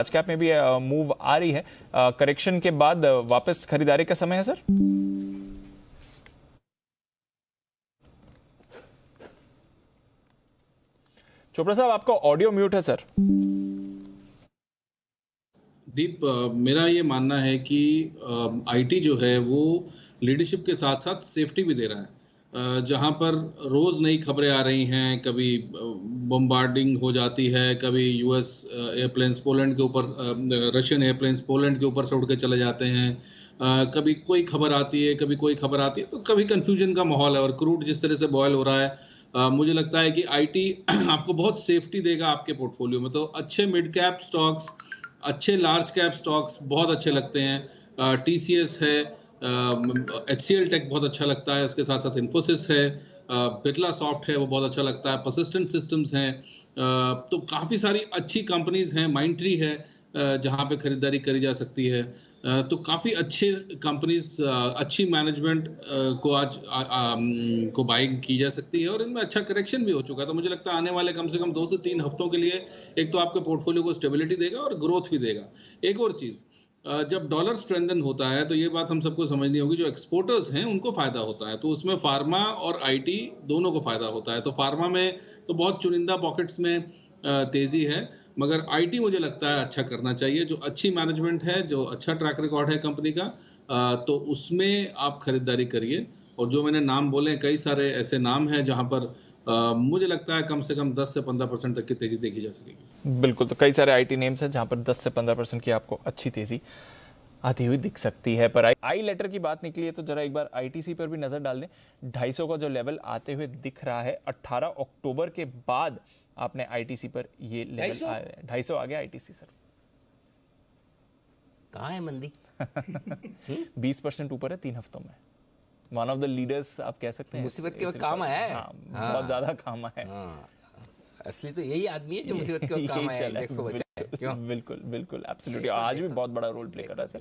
आज कैप में भी मूव आ रही है। करेक्शन के बाद वापस खरीदारी का समय है सर। चोपड़ा साहब, आपका ऑडियो म्यूट है सर। दीप, मेरा ये मानना है कि आईटी जो है वो लीडरशिप के साथ साथ सेफ्टी भी दे रहा है। जहाँ पर रोज़ नई खबरें आ रही हैं, कभी बम्बार्डिंग हो जाती है, कभी यूएस एयरप्लेन्स पोलैंड के ऊपर, रशियन एयरप्लेन्स पोलैंड के ऊपर से उड़ के चले जाते हैं, कभी कोई खबर आती है, कभी कोई खबर आती है, तो कभी कन्फ्यूजन का माहौल है। और क्रूड जिस तरह से बॉयल हो रहा है, मुझे लगता है कि आईटी आपको बहुत सेफ्टी देगा आपके पोर्टफोलियो में। तो अच्छे मिड कैप स्टॉक्स, अच्छे लार्ज कैप स्टॉक्स बहुत अच्छे लगते हैं। टीसीएस है, एचसीएल टेक बहुत अच्छा लगता है, उसके साथ साथ इन्फोसिस है, बिरला सॉफ्ट है, वो बहुत अच्छा लगता है, परसिस्टेंट सिस्टम्स हैं। तो काफ़ी सारी अच्छी कंपनीज हैं, माइंडट्री है जहाँ पे खरीदारी करी जा सकती है। तो काफ़ी अच्छे कंपनीज, अच्छी मैनेजमेंट को आज को बाइंग की जा सकती है, और इनमें अच्छा करेक्शन भी हो चुका है। तो मुझे लगता है आने वाले कम से कम 2 से 3 हफ्तों के लिए एक तो आपके पोर्टफोलियो को स्टेबिलिटी देगा और ग्रोथ भी देगा। एक और चीज़, जब डॉलर स्ट्रेंथन होता है तो ये बात हम सबको समझनी होगी, जो एक्सपोर्टर्स हैं उनको फ़ायदा होता है, तो उसमें फार्मा और आईटी दोनों को फ़ायदा होता है। तो फार्मा में तो बहुत चुनिंदा पॉकेट्स में तेज़ी है, मगर आईटी मुझे लगता है अच्छा करना चाहिए। जो अच्छी मैनेजमेंट है, जो अच्छा ट्रैक रिकॉर्ड है कंपनी का, तो उसमें आप खरीदारी करिए। और जो मैंने नाम बोले, कई सारे ऐसे नाम हैं जहां पर मुझे लगता है कम से कम 10 से 15% तक की तेजी देखी जा सकेगी। बिल्कुल, तो कई सारे आईटी नेम्स हैं जहां पर 10 से 15% की आपको अच्छी तेजी आती हुई दिख सकती है। पर आई लेटर की बात निकली है तो जरा एक बार आईटीसी पर भी नजर डाल दें। 250 का जो लेवल आते हुए दिख रहा है, 18 अक्टूबर के बाद आपने आईटीसी पर ये लेवल आया है। 250 आ गया आईटीसी सर। कहाँ है मंदी? 20% ऊपर है 3 हफ्तों में। वन ऑफ द लीडर्स आप कह सकते हैं। मुसीबत के वक्त काम आया है। हाँ, बहुत ज्यादा काम आया है। हाँ, असली तो यही आदमी है जो मुसीबत के वक्त काम आया है, इंडेक्स को बचाए। क्यों? बिल्कुल बिल्कुल, एब्सोल्युटली। आज भी बहुत बड़ा रोल प्ले कर रहा है सर।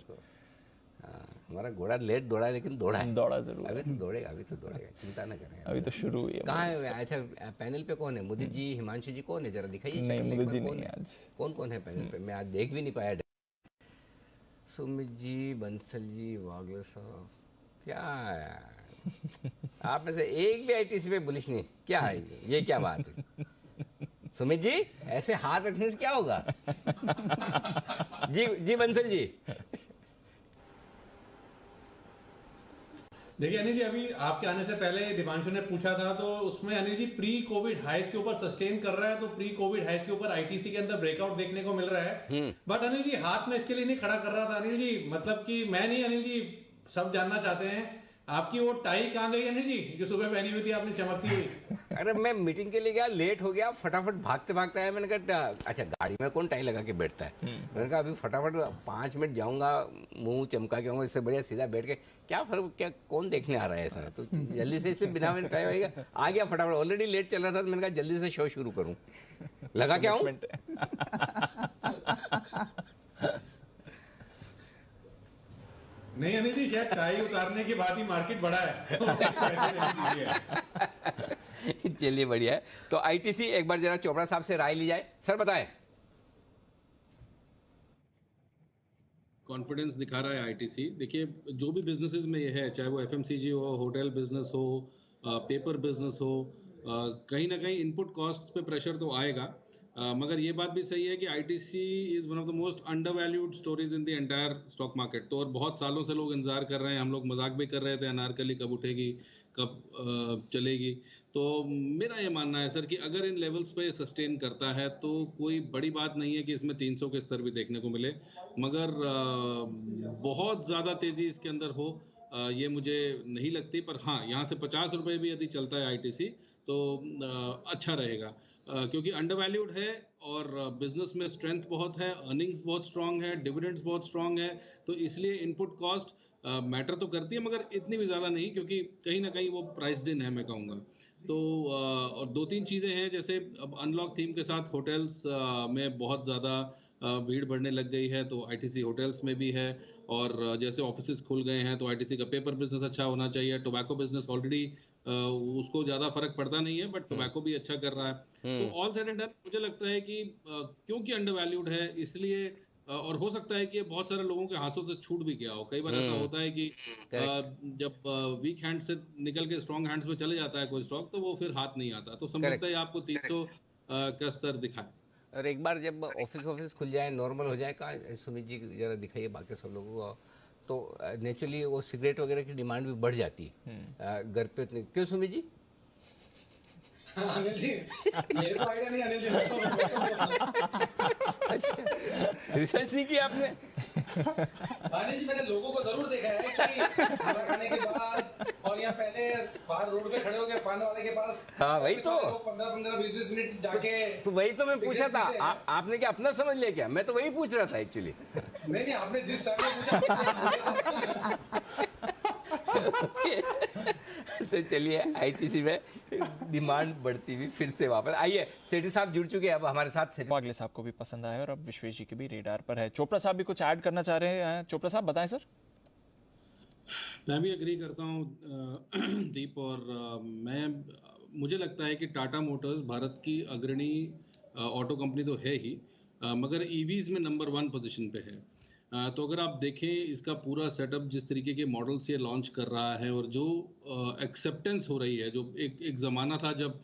हमारा घोड़ा लेट दौड़ा है, लेकिन दौड़ा है। दौड़ा जरूर। अभी तो दौड़ेगा, अभी तो दौड़ेगा, चिंता ना करें। अभी तो शुरू हुई है। कहाँ है? अच्छा, पैनल पे कौन है? मुदित जी, हिमांशु जी कौन है? जरा दिखाइए। नहीं, मुदित जी नहीं है आज। कौन कौन है पैनल पे? मैं आज देख भी नहीं पाया। सुमित जी, बंसल जी, वागले साहब, क्या है? आप में से एक भी आईटीसी पे बुलिश नहीं, क्या है ये? क्या बात है सुमित जी? ऐसे हाथ रखने से क्या होगा? जी जी, बंसल जी। देखिए अनिल जी, अभी आपके आने से पहले दीपांशु ने पूछा था, तो उसमें अनिल जी प्री कोविड हाइस के ऊपर सस्टेन कर रहा है, तो प्री कोविड हाइस के ऊपर आईटीसी के अंदर ब्रेकआउट देखने को मिल रहा है। बट अनिल जी, हाथ में इसके लिए नहीं खड़ा कर रहा था अनिल जी, मतलब कि मैं नहीं अनिल जी, सब जानना चाहते हैं आपकी वो टाई कहाँ गई अनिल जी, जो सुबह पहनी हुई थी आपने चमकती हुई? अरे मैं मीटिंग के लिए गया, लेट हो गया, फटाफट भागते भागते आया। मैंने कहा अच्छा, गाड़ी में कौन टाई लगा के बैठता है? मैंने कहा अभी फटाफट 5 मिनट जाऊंगा, मुंह चमका के आऊंगा, इससे बढ़िया सीधा बैठ के क्या फर्क, क्या कौन देखने आ रहा है ऐसा? तो जल्दी से, इसलिए बिना मैंने टाई होगा आ गया फटाफट। ऑलरेडी लेट चल रहा था, तो मैंने कहा जल्दी से शो शुरू करूँ, लगा के आऊँ। नहीं अनिल जी, शायद टाई उतारने के बाद ही मार्केट बढ़ा है। चलिए बढ़िया है। तो आईटीसी एक बार जरा चोपड़ा साहब से राय ली जाए। सर बताएं। कॉन्फिडेंस दिखा रहा है आईटीसी। देखिए, जो भी बिजनेसेस में ये है, चाहे वो एफएमसीजी हो, होटल बिजनेस हो, पेपर बिजनेस हो, कहीं ना कहीं इनपुट कॉस्ट पे प्रेशर तो आएगा। मगर ये बात भी सही है कि ITC is one of the most under valued stories in the entire stock market. तो और बहुत सालों से लोग इंतजार कर रहे हैं, हम लोग मजाक भी कर रहे थे अनारकली कब उठेगी, कब चलेगी। तो मेरा ये मानना है सर कि अगर इन लेवल्स पे सस्टेन करता है तो कोई बड़ी बात नहीं है कि इसमें 300 के स्तर भी देखने को मिले, मगर बहुत ज़्यादा तेज़ी इसके अंदर हो, ये मुझे नहीं लगती। पर हाँ, यहाँ से 50 रुपये भी यदि चलता है आईटीसी तो अच्छा रहेगा, क्योंकि अंडर वैल्यूड है और बिजनेस में स्ट्रेंथ बहुत है, अर्निंग्स बहुत स्ट्रांग है, डिविडेंड्स बहुत स्ट्रांग है। तो इसलिए इनपुट कॉस्ट मैटर तो करती है, मगर इतनी भी ज़्यादा नहीं, क्योंकि कहीं ना कहीं वो प्राइस्ड इन है, मैं कहूँगा। तो और 2-3 चीज़ें हैं, जैसे अब अनलॉक थीम के साथ होटल्स में बहुत ज़्यादा भीड़ बढ़ने लग गई है, तो आईटीसी होटल्स में भी है। और जैसे ऑफिसेज खुल गए हैं तो आईटीसी का पेपर बिजनेस अच्छा होना चाहिए। टोबैको बिजनेस ऑलरेडी उसको ज़्यादा फर्क पड़ता नहीं है, बट टोबैको भी अच्छा कर रहा है। तो ऑल सेड एंड डन मुझे लगता है कि क्योंकि अंडर वैल्यूड है, इसलिए और हो सकता है कि ये बहुत सारे लोगों के हाथों से छूट भी गया हो। कई बार ऐसा होता है कि जब वीक हैंड से निकल के स्ट्रॉन्ग हैंड्स में चले जाता है कोई स्टॉक, तो वो फिर हाथ नहीं आता। तो संभवतः ये आपको 300 का स्तर दिखा है। और एक बार जब ऑफिस खुल जाए, नॉर्मल हो जाए, कहा सुमित जी जरा दिखाइए बाकी सब लोगों को, तो नेचुरली वो सिगरेट वगैरह की डिमांड भी बढ़ जाती है घर पे। क्यों सुमित जी? अनिल जी, मेरे को आइडिया नहीं अनिल जी, अच्छा, रिसर्च नहीं किया आपने? अनिल जी मैंने लोगों को जरूर देखा है कि खाना खाने के बाद और यहाँ पहले बाहर रोड पे खड़े हो गए पान वाले के पास। हाँ वही तो 15-20 मिनट जाके। तो वही तो मैं पूछा था, आपने क्या अपना समझ लिया क्या? मैं तो वही पूछ रहा था एक्चुअली। नहीं, आपने जिस टाइम में पूछा। तो चलिए, आईटीसी में डिमांड बढ़ती हुई फिर से वापस। आइए, सेठी साहब जुड़ चुके हैं अब हमारे साथ। अगले साहब को भी पसंद आया और अब विश्वेश जी के भी रेडार पर है। चोपड़ा साहब भी कुछ ऐड करना चाह रहे हैं। चोपड़ा साहब बताएं सर। मैं भी एग्री करता हूँ दीप, और मुझे लगता है कि टाटा मोटर्स भारत की अग्रणी ऑटो कंपनी तो है ही, मगर ईवीज में नंबर 1 पोजीशन पे है। तो अगर आप देखें इसका पूरा सेटअप, जिस तरीके के मॉडल्स ये लॉन्च कर रहा है और जो एक्सेप्टेंस हो रही है, जो एक ज़माना था जब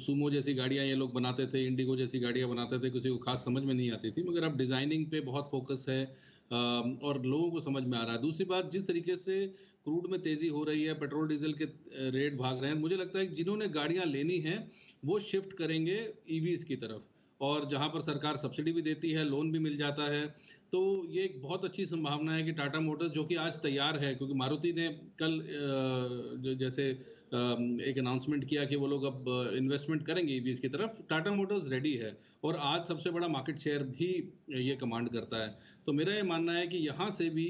सुमो जैसी गाड़ियाँ ये लोग बनाते थे, इंडिगो जैसी गाड़ियाँ बनाते थे, किसी को खास समझ में नहीं आती थी, मगर अब डिज़ाइनिंग पे बहुत फोकस है और लोगों को समझ में आ रहा है। दूसरी बात, जिस तरीके से क्रूड में तेज़ी हो रही है, पेट्रोल डीजल के रेट भाग रहे हैं, मुझे लगता है कि जिन्होंने गाड़ियाँ लेनी हैं वो शिफ्ट करेंगे ईवीज़ की तरफ, और जहां पर सरकार सब्सिडी भी देती है, लोन भी मिल जाता है। तो ये एक बहुत अच्छी संभावना है कि टाटा मोटर्स, जो कि आज तैयार है, क्योंकि मारुति ने कल जैसे एक अनाउंसमेंट किया कि वो लोग अब इन्वेस्टमेंट करेंगे ईवीज की तरफ, टाटा मोटर्स रेडी है और आज सबसे बड़ा मार्केट शेयर भी ये कमांड करता है। तो मेरा ये मानना है कि यहाँ से भी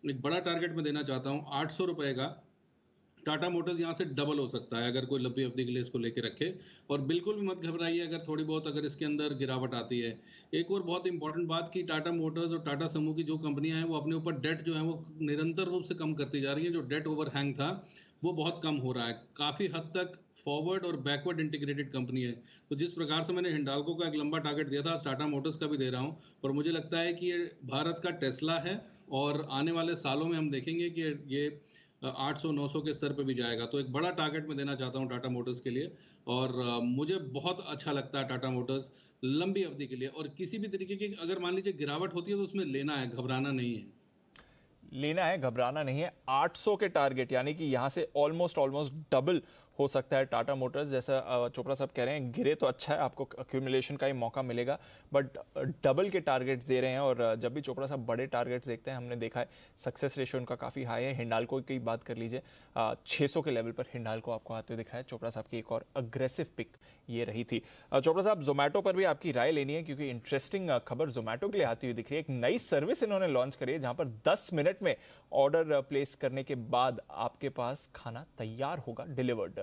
एक बड़ा टारगेट मैं देना चाहता हूँ, 800 रुपए का टाटा मोटर्स यहाँ से डबल हो सकता है अगर कोई लंबी अवधि के लिए इसको लेके रखे। और बिल्कुल भी मत घबराइए अगर थोड़ी बहुत अगर इसके अंदर गिरावट आती है। एक और बहुत इंपॉर्टेंट बात कि टाटा मोटर्स और टाटा समूह की जो कंपनियां हैं वो अपने ऊपर डेट जो है वो निरंतर रूप से कम करती जा रही है। जो डेट ओवरहैंग था वो बहुत कम हो रहा है, काफ़ी हद तक फॉरवर्ड और बैकवर्ड इंटीग्रेटेड कंपनी है। तो जिस प्रकार से मैंने हिंडाल्को का एक लंबा टारगेट दिया था, टाटा मोटर्स का भी दे रहा हूँ, और मुझे लगता है कि ये भारत का टेस्ला है और आने वाले सालों में हम देखेंगे कि ये 800-900 के स्तर पे भी जाएगा। तो एक बड़ा टारगेट मैं देना चाहता हूँ टाटा मोटर्स के लिए, और मुझे बहुत अच्छा लगता है टाटा मोटर्स लंबी अवधि के लिए। और किसी भी तरीके की अगर मान लीजिए गिरावट होती है तो उसमें लेना है, घबराना नहीं है। लेना है, घबराना नहीं है। 800 के टारगेट, यानी कि यहां से ऑलमोस्ट डबल हो सकता है टाटा मोटर्स। जैसा चोपड़ा साहब कह रहे हैं, गिरे तो अच्छा है, आपको अक्यूमुलेशन का ही मौका मिलेगा, बट डबल के टारगेट्स दे रहे हैं। और जब भी चोपड़ा साहब बड़े टारगेट्स देखते हैं, हमने देखा है सक्सेस रेशियो उनका काफ़ी हाई है। हिंडाल्को की बात कर लीजिए, 600 के लेवल पर हिंडाल्को आपको आते हुए दिख रहा है। चोपड़ा साहब की एक और अग्रेसिव पिक ये रही थी। चोपड़ा साहब, जोमेटो पर भी आपकी राय लेनी है, क्योंकि इंटरेस्टिंग खबर जोमेटो के लिए आती हुई दिख रही है। एक नई सर्विस इन्होंने लॉन्च करी है जहां पर 10 मिनट में ऑर्डर प्लेस करने के बाद आपके पास खाना तैयार होगा, डिलीवर्ड।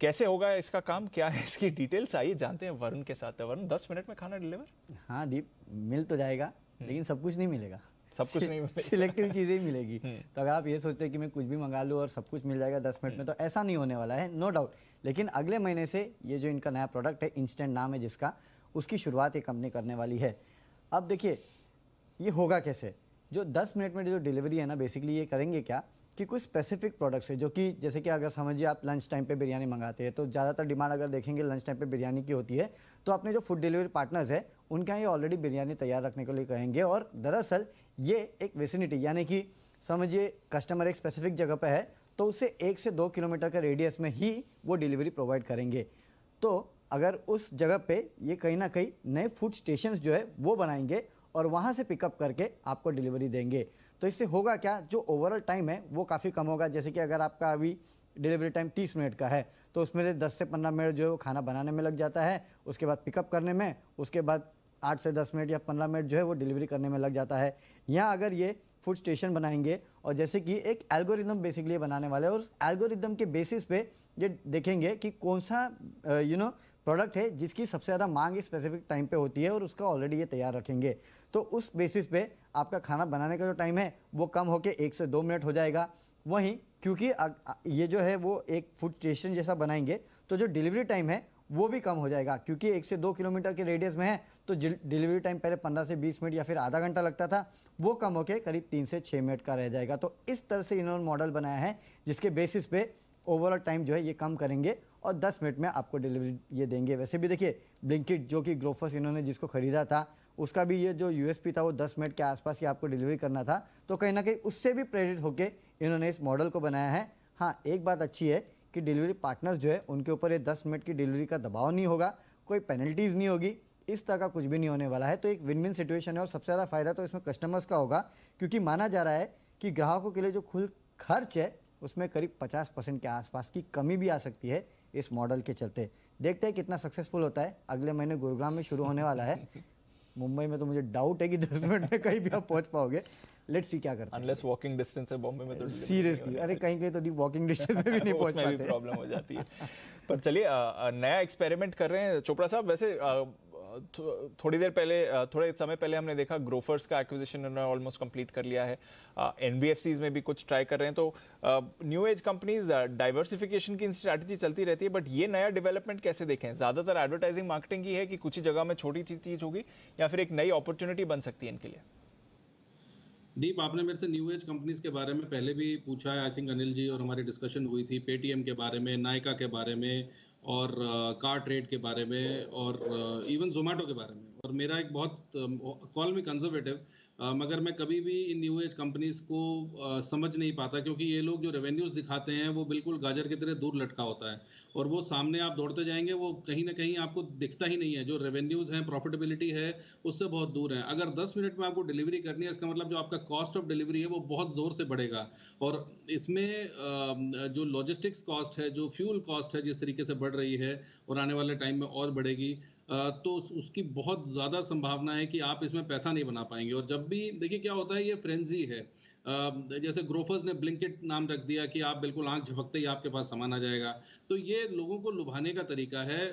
कैसे होगा इसका काम, क्या है इसकी डिटेल्स, आइए जानते हैं वरुण के साथ। वरुण, 10 मिनट में खाना डिलीवर? हाँ दीप, मिल तो जाएगा लेकिन सब कुछ नहीं मिलेगा। सब कुछ नहीं मिलेगा, सिलेक्टिव चीज़ें ही मिलेगी। तो अगर आप ये सोचते हैं कि मैं कुछ भी मंगा लूँ और सब कुछ मिल जाएगा 10 मिनट में, तो ऐसा नहीं होने वाला है, नो डाउट। लेकिन अगले महीने से ये जो इनका नया प्रोडक्ट है, इंस्टेंट नाम है जिसका, उसकी शुरुआत ये कंपनी करने वाली है। अब देखिए ये होगा कैसे। जो 10 मिनट में जो डिलीवरी है ना, बेसिकली ये करेंगे क्या कि कुछ स्पेसिफिक प्रोडक्ट्स है, जो कि जैसे कि अगर समझिए आप लंच टाइम पे बिरयानी मंगाते हैं, तो ज़्यादातर डिमांड अगर देखेंगे लंच टाइम पे बिरयानी की होती है। तो अपने जो फूड डिलीवरी पार्टनर्स है उनके यहाँ ये ऑलरेडी बिरयानी तैयार रखने के लिए कहेंगे। और दरअसल ये एक विसिनिटी, यानी कि समझिए कस्टमर एक स्पेसिफिक जगह पर है तो उससे 1 से 2 किलोमीटर के रेडियस में ही वो डिलीवरी प्रोवाइड करेंगे। तो अगर उस जगह पे ये कहीं ना कहीं नए फूड स्टेशंस जो है वो बनाएंगे और वहाँ से पिकअप करके आपको डिलीवरी देंगे। तो इससे होगा क्या, जो ओवरऑल टाइम है वो काफ़ी कम होगा। जैसे कि अगर आपका अभी डिलीवरी टाइम 30 मिनट का है तो उसमें से 10 से 15 मिनट जो है वो खाना बनाने में लग जाता है, उसके बाद पिकअप करने में, उसके बाद 8 से 10 मिनट या 15 मिनट जो है वो डिलीवरी करने में लग जाता है। यहाँ अगर ये फूड स्टेशन बनाएंगे और जैसे कि एक एल्गोरिदम बेसिकली बनाने वाले हैं, और उस एल्गोरिदम के बेसिस पे ये देखेंगे कि कौन सा प्रोडक्ट है जिसकी सबसे ज़्यादा मांग इस स्पेसिफिक टाइम पे होती है, और उसका ऑलरेडी ये तैयार रखेंगे। तो उस बेसिस पे आपका खाना बनाने का जो टाइम है वो कम होकर 1 से 2 मिनट हो जाएगा। वहीं क्योंकि ये जो है वो एक फूड स्टेशन जैसा बनाएंगे, तो जो डिलीवरी टाइम है वो भी कम हो जाएगा, क्योंकि 1 से 2 किलोमीटर के रेडियस में है तो डिलीवरी टाइम पहले 15 से 20 मिनट या फिर आधा घंटा लगता था, वो कम होकर करीब 3 से 6 मिनट का रह जाएगा। तो इस तरह से इन्होंने मॉडल बनाया है जिसके बेसिस पे ओवरऑल टाइम जो है ये कम करेंगे और 10 मिनट में आपको डिलीवरी ये देंगे। वैसे भी देखिए ब्लिंकिट जो कि ग्रोफर्स इन्होंने जिसको खरीदा था उसका भी ये जो यूएसपी था वो 10 मिनट के आसपास ही आपको डिलीवरी करना था, तो कहीं ना कहीं उससे भी प्रेरित होकर इन्होंने इस मॉडल को बनाया है। हाँ, एक बात अच्छी है कि डिलीवरी पार्टनर्स जो है उनके ऊपर ये 10 मिनट की डिलीवरी का दबाव नहीं होगा, कोई पेनल्टीज़ नहीं होगी, इस तरह का कुछ भी नहीं होने वाला है। तो एक विन विन सिचुएशन है और सबसे ज़्यादा फायदा तो इसमें कस्टमर्स का होगा, क्योंकि माना जा रहा है कि ग्राहकों के लिए जो कुल खर्च है उसमें करीब 50% के आसपास की कमी भी आ सकती है इस मॉडल के चलते। देखते हैं कितना सक्सेसफुल होता है। अगले महीने गुरुग्राम में शुरू होने वाला है, मुंबई में तो मुझे डाउट है कि 10 मिनट में कहीं भी आप पहुंच पाओगे। लेट्स सी क्या करते हैं। अनलेस वॉकिंग डिस्टेंस है बॉम्बे में तो सीरियसली, अरे कहीं कहीं तो वॉकिंग डिस्टेंस में भी नहीं पहुंच उसमें भी पाते। प्रॉब्लम हो जाती है। पर चलिए नया एक्सपेरिमेंट कर रहे हैं चोपड़ा साहब। वैसे थोड़े समय पहले हमने देखा ग्रोफर्स का एक्विजिशन उन्होंने ऑलमोस्ट कंप्लीट कर लिया है। एनबीएफसीज में भी कुछ ट्राई कर रहे हैं। तो न्यू एज कंपनीज डाइवर्सिफिकेशन की स्ट्रैटेजी चलती रहती है, बट ये नया डेवलपमेंट कैसे देखें? ज्यादातर एडवर्टाइजिंग मार्केटिंग ही है कि कुछ ही जगह में छोटी चीज होगी, या फिर एक नई अपॉर्चुनिटी बन सकती है इनके लिए? दीप, आपने मेरे से न्यू एज कंपनीज के बारे में पहले भी पूछा है। आई थिंक अनिल जी और हमारी डिस्कशन हुई थी पेटीएम के बारे में, नायका के बारे में और कार ट्रेड के बारे में और इवन जोमेटो के बारे में। और मेरा एक बहुत कॉल मी कंजर्वेटिव, मगर मैं कभी भी इन न्यू एज कंपनीज को समझ नहीं पाता, क्योंकि ये लोग जो रेवेन्यूज दिखाते हैं वो बिल्कुल गाजर की तरह दूर लटका होता है और वो सामने आप दौड़ते जाएंगे वो कहीं ना कहीं आपको दिखता ही नहीं है। जो रेवेन्यूज हैं, प्रॉफिटेबिलिटी है, उससे बहुत दूर है। अगर 10 मिनट में आपको डिलीवरी करनी है, इसका मतलब जो आपका कॉस्ट ऑफ डिलीवरी है वो बहुत जोर से बढ़ेगा। और इसमें जो लॉजिस्टिक्स कॉस्ट है, जो फ्यूल कॉस्ट है जिस तरीके से बढ़ रही है और आने वाले टाइम में और बढ़ेगी, तो उसकी बहुत ज़्यादा संभावना है कि आप इसमें पैसा नहीं बना पाएंगे। और जब भी देखिए क्या होता है, ये फ्रेंजी है। जैसे ग्रोफर्स ने ब्लिंकिट नाम रख दिया कि आप बिल्कुल आंख झपकते ही आपके पास सामान आ जाएगा, तो ये लोगों को लुभाने का तरीका है।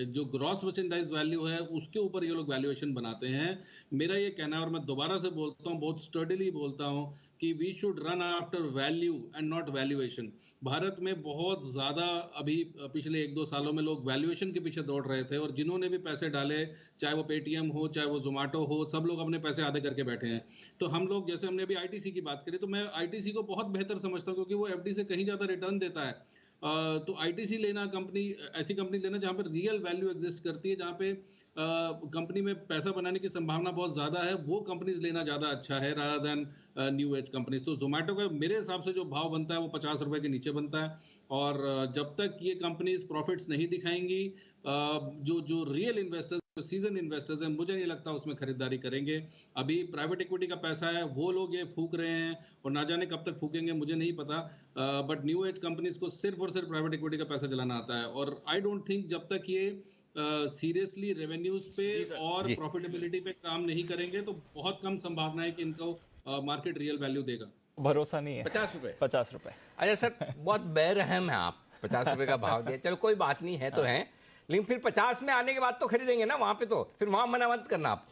जो ग्रॉस मर्चेंडाइज वैल्यू है उसके ऊपर ये लोग वैल्यूएशन बनाते हैं। मेरा ये कहना है, और मैं दोबारा से बोलता हूँ, बहुत स्टर्डीली बोलता हूँ, कि we should run after value and not valuation. Bharat में बहुत ज़्यादा अभी पिछले 1-2 सालों में लोग वैल्यूएशन के पीछे दौड़ रहे थे, और जिन्होंने भी पैसे डाले, चाहे वो पेटीएम हो चाहे वो जोमेटो हो, सब लोग अपने पैसे आधे करके बैठे हैं। तो हम लोग, जैसे हमने अभी आईटीसी की बात करी, तो मैं आईटीसी को बहुत बेहतर समझता हूँ, क्योंकि वो एफडी से कहीं ज़्यादा रिटर्न देता है। तो आईटीसी लेना, कंपनी ऐसी कंपनी लेना जहाँ पर रियल वैल्यू एग्जिस्ट करती है, जहाँ पे कंपनी में पैसा बनाने की संभावना बहुत ज़्यादा है, वो कंपनीज लेना ज़्यादा अच्छा है rather than new age companies. तो जोमेटो का मेरे हिसाब से जो भाव बनता है वो 50 रुपए के नीचे बनता है। और जब तक ये कंपनीज प्रॉफिट्स नहीं दिखाएंगी, जो रियल इन्वेस्टर्स, सीजन इन्वेस्टर्स हैं, मुझे नहीं लगता उसमें खरीदारी करेंगे। अभी प्राइवेट इक्विटी का पैसा है, वो लोग ये फूक रहे हैं और ना जाने कब तक फूकेंगे, मुझे नहीं पता। बट न्यू एज कंपनीज को सिर्फ और सिर्फ प्राइवेट इक्विटी का पैसा चलाना आता है। और आई डोंट थिंक जब तक ये सीरियसली रेवेन्यूज पे और प्रॉफिटेबिलिटी पे काम नहीं करेंगे, तो बहुत कम संभावना है कि इनको मार्केट रियल वैल्यू देगा। भरोसा नहीं है। 50 रुपए। 50 रुपए। अच्छा सर, बहुत बेरहम है आप। 50 रुपए का भाव दिया, चलो कोई बात नहीं है, तो है, लेकिन फिर 50 में आने के बाद तो खरीदेंगे ना वहां पे, तो फिर वहां मना मत करना आप।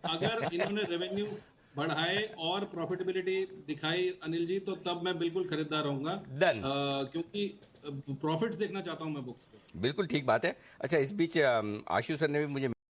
अगर इन्होंने रेवेन्यूज बढ़ाए और प्रॉफिटेबिलिटी दिखाई अनिल जी, तो तब मैं बिल्कुल खरीदार रहूंगा। Done। क्योंकि प्रॉफिट्स देखना चाहता हूं मैं बुक्स पे। बिल्कुल ठीक बात है। अच्छा, इस बीच आशु सर ने भी मुझे